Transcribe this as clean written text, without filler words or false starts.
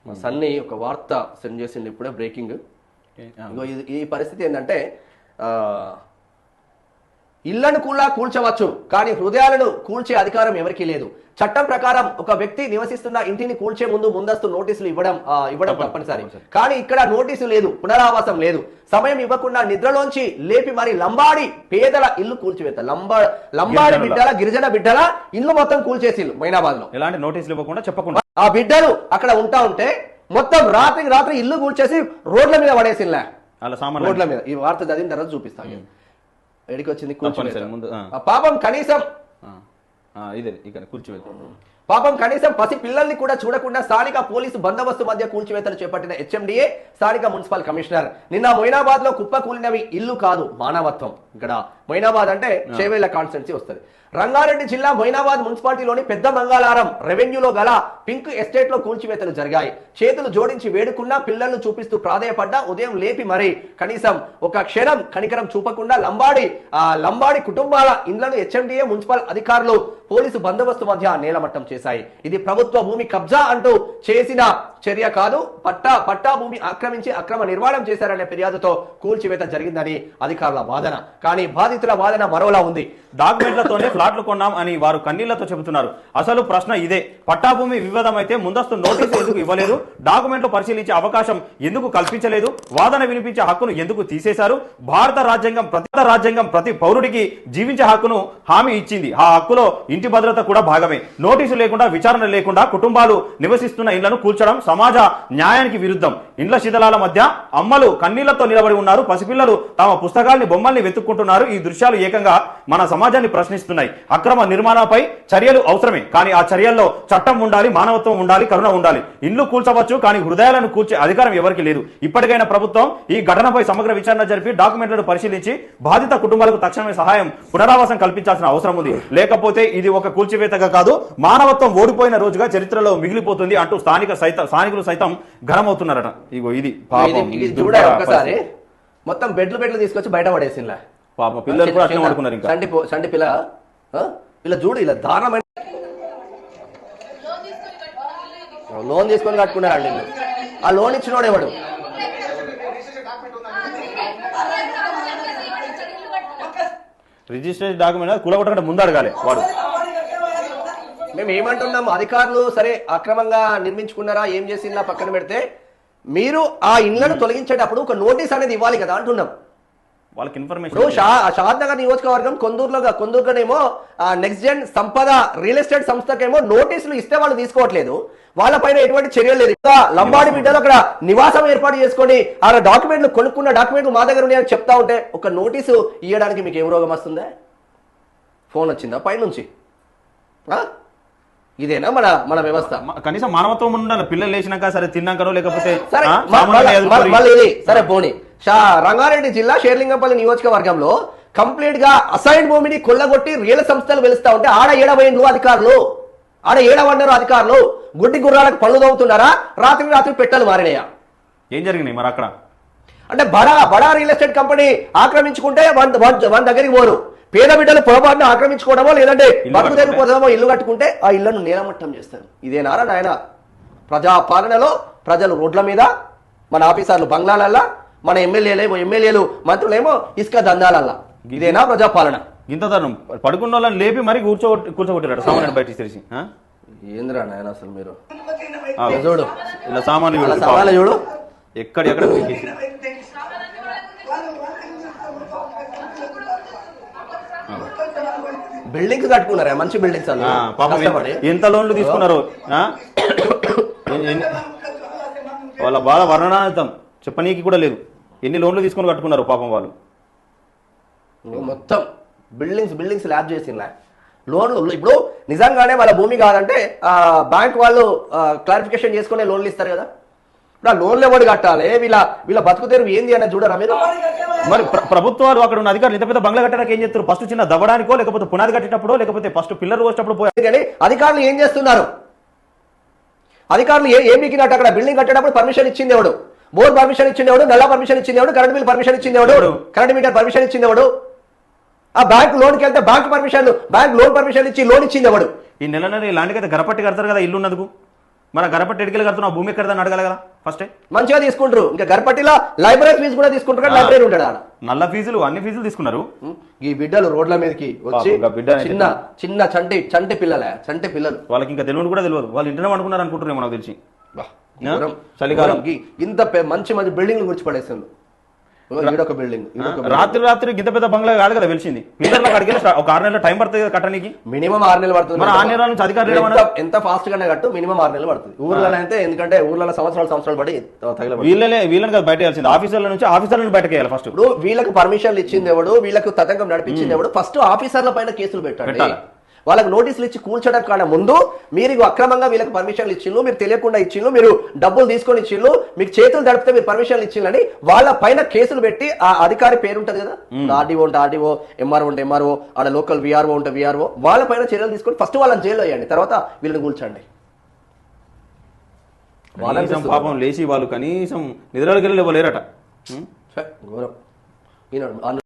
మా సన్ని ఒక వార్త సెండ్ చేసింది ఇప్పుడే, బ్రేకింగ్. ఈ పరిస్థితి ఏంటంటే ఇళ్లను కూడా కూల్చవచ్చు, కానీ హృదయాలను కూల్చే అధికారం ఎవరికీ లేదు. చట్టం ప్రకారం ఒక వ్యక్తి నివసిస్తున్న ఇంటిని కూల్చే ముందస్తు నోటీసులు ఇవ్వడం తప్పనిసరి. కానీ ఇక్కడ నోటీసు లేదు, పునరావాసం లేదు. సమయం ఇవ్వకుండా నిద్రలోంచి లేపి మరి లంబాడి పేదల ఇల్లు కూల్చివేత. లంబాడి బిడ్డల, గిరిజన బిడ్డల ఇల్లు మొత్తం కూల్చేసిల్లు మైనాబాద్ లో. ఎలాంటి నోటీసులు ఇవ్వకుండా చెప్పకుండా ఆ బిడ్డలు అక్కడ ఉంటే మొత్తం రాత్రి ఇల్లు కూల్చేసి రోడ్ల మీద పడేసిల్లా. రోడ్ల మీద. ఈ వార్త చదివిన తర్వాత చూపిస్తాను ఎడికి వచ్చింది. పాపం కనీసం పసి పిల్లల్ని కూడా చూడకుండా స్థానిక పోలీసు బందోబస్తు మధ్య కూల్చివేతలు చేపట్టిన హెచ్ఎండిఏ స్థానిక మున్సిపల్ కమిషనర్. నిన్న మొయినాబాద్ లో కుప్ప కూలినవి ఇల్లు కాదు, మానవత్వం. ఇక్కడ మొయినాబాద్ అంటే చేవేళ్ల కాన్స్టిట్యున్సీ వస్తుంది. రంగారెడ్డి జిల్లా మొయినాబాద్ మున్సిపాలిటీలోని పెద్ద మంగళారం రెవెన్యూలో గల పింక్ ఎస్టేట్ లో కూల్చివేతలు జరిగాయి. చేతులు జోడించి వేడుకున్నా, పిల్లలను చూపిస్తూ ప్రాధేయపడ్డా, ఉదయం లేపి మరి కనీసం ఒక క్షణం కనికరం చూపకుండా లంబాడి కుటుంబాల ఇండ్లను హెచ్ఎండిఏ మున్సిపల్ అధికారులు పోలీసు బందోబస్తు మధ్య నేలమట్టం చేశాయి. ఇది ప్రభుత్వ భూమి కబ్జా అంటూ చేసిన చర్య కాదు, పట్టా భూమి ఆక్రమించి అక్రమ నిర్మాణం చేశారనే ఫిర్యాదుతో కూల్చివేత జరిగిందని అధికారుల వాదన. కానీ బాధితుల వాదన మరోలా ఉంది. డాక్యుమెంట్లతోనే ఫ్లాట్లు కొన్నాం అని వారు కన్నీళ్లతో చెబుతున్నారు. అసలు ప్రశ్న ఇదే, పట్టాభూమి వివాదం అయితే ముందస్తు నోటీసు ఎందుకు ఇవ్వలేదు? డాక్యుమెంట్లు పరిశీలించే అవకాశం ఎందుకు కల్పించలేదు? వాదన వినిపించే హక్కును ఎందుకు తీసేశారు? భారత రాజ్యాంగం ప్రతి పౌరుడికి జీవించే హక్కును హామీ ఇచ్చింది. ఆ హక్కులో ఇంటి భద్రత కూడా భాగమే. నోటీసు లేకుండా, విచారణ లేకుండా కుటుంబాలు నివసిస్తున్న ఇళ్లను కూల్చడం సమాజ న్యాయానికి విరుద్ధం. ఇండ్ల శిథిలాల మధ్య అమ్మలు కన్నీళ్లతో నిలబడి ఉన్నారు. పసిపిల్లలు తమ పుస్తకాల్ని, బొమ్మల్ని వెతుక్కుంటున్నారు. ఈ దృశ్యాలు ఏకంగా మన సమాజాన్ని ప్రశ్నిస్తున్నాయి. అక్రమ నిర్మాణంపై చర్యలు అవసరమే, కానీ ఆ చర్యల్లో చట్టం ఉండాలి, మానవత్వం ఉండాలి, కరుణ ఉండాలి. ఇండ్లు కూల్చవచ్చు, కానీ హృదయాలను కూల్చే అధికారం ఎవరికి లేదు. ఇప్పటికైనా ప్రభుత్వం ఈ ఘటనపై సమగ్ర విచారణ జరిపి డాక్యుమెంట్లను పరిశీలించి బాధిత కుటుంబాలకు తక్షణమే సహాయం, పునరావాసం కల్పించాల్సిన అవసరం ఉంది. లేకపోతే ఇది ఒక కూల్చివేతగా కాదు, మానవత్వం ఓడిపోయిన రోజుగా చరిత్రలో మిగిలిపోతుంది అంటూ స్థానికులు సైతం గరమవుతున్నారట. ఇగో ఇది ఒకసారి మొత్తం బెడ్లు తీసుకొచ్చి బయట పడేసిందా పాప. పిల్లలు కూడా అట్లా పడుకున్నారు. ఇంకా సంటి పిల్ల ఇలా చూడు, ఇలా దారుణమైన లోన్ తీసుకొని కట్టుకున్నారండి. ఆ లోన్ ఇచ్చినోడు ఎవడు? రిజిస్ట్రేషన్ డాక్యుమెంట్ కూలగొట్టకంటే ముందు అడగాలి వాడు. మేము ఏమంటున్నాం, అధికారులు సరే అక్రమంగా నిర్మించుకున్నారా, ఏం చేసిందా పక్కన పెడితే, మీరు ఆ ఇళ్లను తొలగించేటప్పుడు ఒక నోటీస్ అనేది ఇవ్వాలి కదా అంటున్నాం. వాళ్ళకి ఇన్ఫర్మేషన్. షాద్ నగర్ నియోజకవర్గం కొందూరులోనేమో నెక్స్ట్ జెన్ సంపద రియల్ ఎస్టేట్ సంస్థకేమో నోటీసులు ఇస్తే వాళ్ళు తీసుకోవట్లేదు, వాళ్ళపైన ఎటువంటి చర్యలు లేదు. లంబాడి బిడ్డలు అక్కడ నివాసం ఏర్పాటు చేసుకొని ఆ డాక్యుమెంట్లు కొనుక్కున్న డాక్యుమెంట్లు మా దగ్గర ఉన్నాయని చెప్తా ఉంటే ఒక నోటీసు ఇవ్వడానికి మీకు ఏం రోగం వస్తుందా? ఫోన్ వచ్చిందా పైనుంచి? ఇదేనా మన వ్యవస్థ? కనీసం మానవత్వం ఉండాలి. పిల్లలు లేచినాక సరే తిన్నాకనో లేకపోతే సరే పోనీ. రంగారెడ్డి జిల్లా షేర్లింగంపల్లి నియోజకవర్గంలో కంప్లీట్ గా అసైన్ భూమిని కొల్లగొట్టి రియల్ సంస్థలు వెలుస్తా ఉంటే ఆడ ఏడవైండ్రు అధికారులు, ఆడ ఏడవన్నారు అధికారులు. గుడ్డి గుర్రాలకు పళ్ళు తవ్వుతున్నారా? రాత్రి పెట్టలు మారినాయా? ఏం జరిగినాయి మరి అక్కడ? అంటే బడా రియల్ ఎస్టేట్ కంపెనీ ఆక్రమించుకుంటే మన దగ్గరికి పోరు. పేద బిడ్డలు పొరపాటున ఆక్రమించుకోవడమో లేదంటే బతుకు తెగిపోతామో ఇల్లు కట్టుకుంటే ఆ ఇళ్లను నేలమట్టం చేస్తారు. ఇదేనారా నాయన ప్రజా పాలనలో? ప్రజలు రోడ్ల మీద, మన ఆఫీసర్లు బంగ్లాలల్లా, మన ఎమ్మెల్యేలు మంత్రులేమో ఇసుక దందాలల్లా. ఇదేనా ప్రజాపాలన? ఇంత తరుణం పడుకున్న వాళ్ళని లేపి మరి కూర్చోగొట్టారు సామాన్యుడు బయటికి తెలిసి. ఏంద్రా నాయన అసలు మీరు చూడు, ఇలా సామాన్యుడు చూడు ఎక్కడెక్కడ బిల్డింగ్స్ కట్టుకున్నారా? మంచి బిల్డింగ్స్ ఎంత లోన్లు తీసుకున్నారు? వాళ్ళ బాధ వర్ణనాతీతం, చెప్పనీకి కూడా లేదు. ఎన్ని లోన్లు తీసుకొని కట్టుకున్నారు పాపం వాళ్ళు. మొత్తం బిల్డింగ్స్ ల్యాబ్ చేసిన లోన్లు. ఇప్పుడు నిజంగానే వాళ్ళ భూమి కాదంటే బ్యాంక్ వాళ్ళు క్లారిఫికేషన్ చేసుకునే లోన్లు ఇస్తారు కదా. ఇప్పుడు ఆ లోన్లు ఎవరు కట్టాలి? వీళ్ళ బతుకు తెరువు ఏంది అనేది చూడరా మీరు? మరి ప్రభుత్వాలు అక్కడ ఉన్న అధికారులు ఇంత పెద్ద బంగ్లా కట్టడానికి ఏం చేస్తారు? ఫస్ట్ చిన్న దవ్వడానికో లేకపోతే పునాది కట్టేటప్పుడు లేకపోతే ఫస్ట్ పిల్లలు పోసేటప్పుడు పోయారు. కానీ అధికారులు ఏం చేస్తున్నారు? అధికారులు ఏం మిగిలినట్టు అక్కడ బిల్డింగ్ కట్టేటప్పుడు పర్మిషన్ ఇచ్చింది ఎవడు? బోర్ పర్మిషన్ ఇచ్చింది ఎవడు? నల్లా పర్మిషన్ ఇచ్చింది ఎవడు? కరెంట్ బిల్ పర్మిషన్ ఇచ్చింది ఎవడు? కరెంట్ మీటర్ పర్మిషన్ ఇచ్చింది ఎవడు? ఆ బ్యాంక్ లోన్కి వెళ్తే బ్యాంక్ లోన్ పర్మిషన్ ఇచ్చి లోన్ ఇచ్చింది ఎవడు? ఈ నెల ఇలాంటికైతే గరపట్టి కడతారు కదా ఇల్లు ఉన్నందుకు. మన గరపట్టి ఎడికెళ్ళి కడుతున్నా భూమి ఎక్కడదని అడగాలి కదా ఫస్టే. మంచిగా తీసుకుంటారు. ఇంకా గర్పట్టిలో లైబ్రరీ ఫీజు కూడా తీసుకుంటారు కానీ లైబ్రరీ ఉంటాడు ఆడ. నల్ల ఫీజులు అన్ని ఫీజులు తీసుకున్నారు. ఈ బిడ్డలు రోడ్ల మీదకి వచ్చి చిన్న చిన్న చంటి పిల్లలు వాళ్ళకి ఇంకా తెలియదు కూడా తెలియదు. వాళ్ళు ఇంటనే అనుకున్నారు అనుకుంటున్నారేమో నాకు తెలిసి. చలికాలం ఇంత మంచి మంచి బిల్డింగ్లు గురించి పడేసిండు. ఈడొక బిల్డింగ్ రాత్రి గింత పెద్ద బంగ్లా కాదు కదా వెలిసింది. పిల్లర్లకు అడిగి ఒక 6 నెలల టైం పడుతుంది కదా కట్టడానికి. మినిమం 6 నెలలు పడుతుంది. మన 6 నెలల నుంచి అధికారులు ఎంత ఫాస్ట్ గానే కట్టు మినిమం 6 నెలలు పడుతుంది. ఊర్లలో అయితే ఎందుకంటే ఊర్లలో సంవత్సరాలు పడి వీళ్ళని కదా బయట వేయాల్సింది. ఆఫీసర్ల నుంచి ఆఫీసర్లను బయటకు వేయాలి ఫస్ట్. ఇప్పుడు వీళ్ళకి పర్మిషన్లు ఇచ్చింది ఎవడు, వీళ్ళకు తతంగం నడిపించింది ఎవడు, ఫస్ట్ ఆఫీసర్ల పైన కేసులు పెట్టాలి. వాళ్ళకి నోటీసులు ఇచ్చి కూల్చడం కన్నా ముందు మీరు అక్రమంగా వీళ్ళకి పర్మిషన్లు ఇచ్చిళ్ళు, మీరు తెలియకుండా ఇచ్చిళ్ళు, మీరు డబ్బులు తీసుకొని ఇచ్చిళ్ళు, మీకు చేతులు దడిపితే మీరు పర్మిషన్లు ఇచ్చిళ్ళని వాళ్ళ పైన కేసులు పెట్టి ఆ అధికారి పేరు ఉంటుంది కదా, ఆర్డీఓ ఉంటే ఆర్డీఓ, ఎంఆర్ఓ ఉంటే ఎంఆర్ఓ, ఆడ లోకల్ విఆర్ఓ ఉంటే విఆర్ఓ, వాళ్ళ పైన చర్యలు తీసుకొని ఫస్ట్ వాళ్ళని జైల్లో వేయండి, తర్వాత వీళ్ళని కూల్చండి. పాపం లేచి వాళ్ళు కనీసం నిద్రలోకి వెళ్ళి లేరట. ఘోరం.